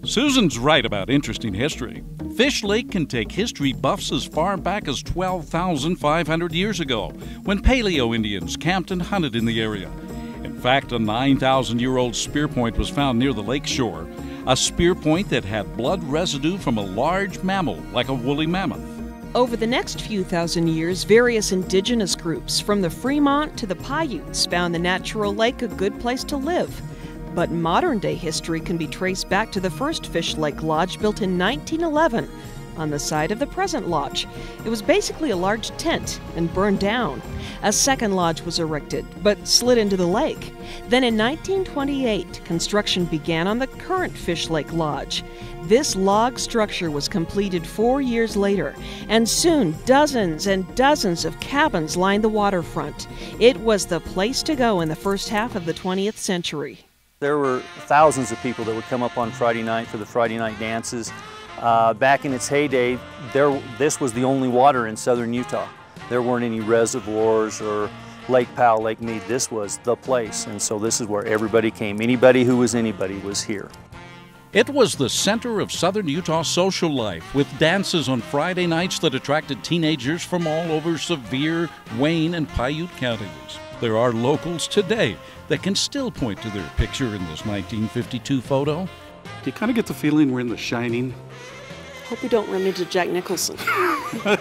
Susan's right about interesting history. Fish Lake can take history buffs as far back as 12,500 years ago, when Paleo Indians camped and hunted in the area. In fact, a 9,000-year-old spear point was found near the lake shore, a spear point that had blood residue from a large mammal, like a woolly mammoth. Over the next few thousand years, various indigenous groups, from the Fremont to the Paiutes, found the natural lake a good place to live. But modern-day history can be traced back to the first Fish Lake Lodge, built in 1911 on the site of the present lodge. It was basically a large tent and burned down. A second lodge was erected, but slid into the lake. Then in 1928, construction began on the current Fish Lake Lodge. This log structure was completed 4 years later, and soon dozens and dozens of cabins lined the waterfront. It was the place to go in the first half of the 20th century. There were thousands of people that would come up on Friday night for the Friday night dances. Back in its heyday, this was the only water in southern Utah. There weren't any reservoirs or Lake Powell, Lake Mead. This was the place, and so this is where everybody came. Anybody who was anybody was here. It was the center of southern Utah social life, with dances on Friday nights that attracted teenagers from all over Sevier, Wayne, and Paiute counties. There are locals today that can still point to their picture in this 1952 photo. Do you kind of get the feeling we're in The Shining? Hope we don't run into Jack Nicholson.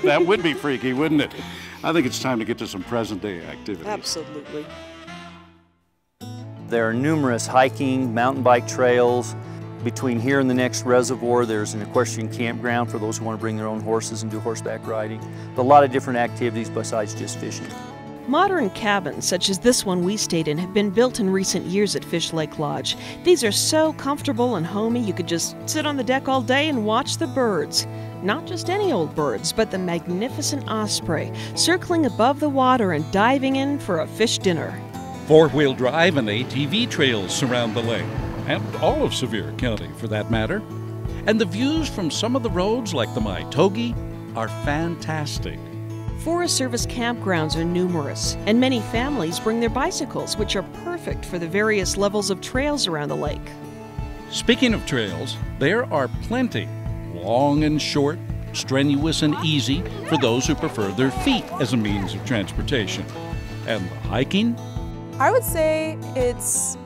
That would be freaky, wouldn't it? I think it's time to get to some present-day activities. Absolutely. There are numerous hiking, mountain bike trails. Between here and the next reservoir, there's an equestrian campground for those who want to bring their own horses and do horseback riding. A lot of different activities besides just fishing. Modern cabins, such as this one we stayed in, have been built in recent years at Fish Lake Lodge. These are so comfortable and homey, you could just sit on the deck all day and watch the birds. Not just any old birds, but the magnificent osprey, circling above the water and diving in for a fish dinner. Four-wheel drive and ATV trails surround the lake, and all of Sevier County for that matter. And the views from some of the roads, like the Maitogi, are fantastic. Forest Service campgrounds are numerous, and many families bring their bicycles, which are perfect for the various levels of trails around the lake. Speaking of trails, there are plenty, long and short, strenuous and easy for those who prefer their feet as a means of transportation. And the hiking? I would say it's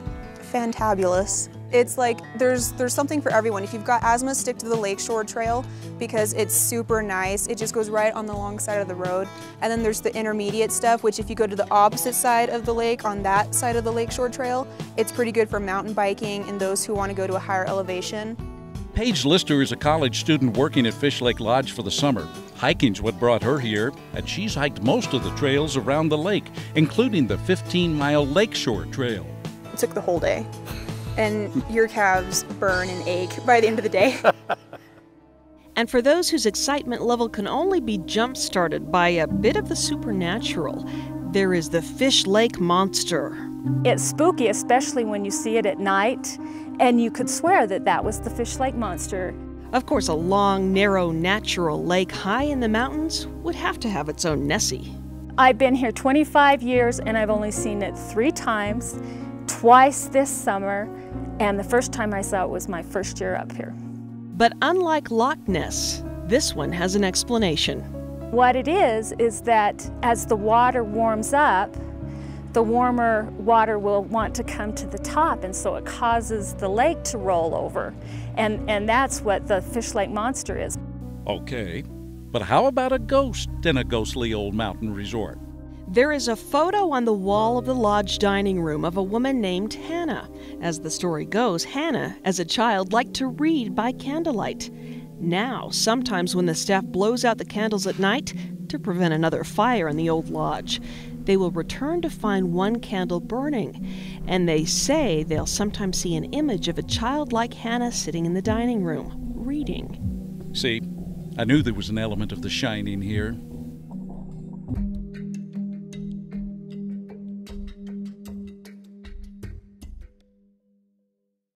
fantabulous. It's like there's something for everyone. If you've got asthma, stick to the Lakeshore Trail because it's super nice. It just goes right on the long side of the road. And then there's the intermediate stuff, which if you go to the opposite side of the lake, on that side of the Lakeshore Trail, it's pretty good for mountain biking and those who want to go to a higher elevation. Paige Lister is a college student working at Fish Lake Lodge for the summer. Hiking's what brought her here, and she's hiked most of the trails around the lake, including the 15-mile Lakeshore Trail. It took the whole day. And your calves burn and ache by the end of the day. And for those whose excitement level can only be jump-started by a bit of the supernatural, there is the Fish Lake Monster. It's spooky, especially when you see it at night, and you could swear that that was the Fish Lake Monster. Of course, a long, narrow, natural lake high in the mountains would have to have its own Nessie. I've been here 25 years, and I've only seen it 3 times, twice this summer, and the first time I saw it was my first year up here. But unlike Loch Ness, this one has an explanation. What it is that as the water warms up, the warmer water will want to come to the top, and so it causes the lake to roll over. And that's what the Fish Lake Monster is. Okay, but how about a ghost in a ghostly old mountain resort? There is a photo on the wall of the lodge dining room of a woman named Hannah. As the story goes, Hannah, as a child, liked to read by candlelight. Now, sometimes when the staff blows out the candles at night to prevent another fire in the old lodge, they will return to find one candle burning, and they say they'll sometimes see an image of a child like Hannah sitting in the dining room, reading. See, I knew there was an element of The Shining here.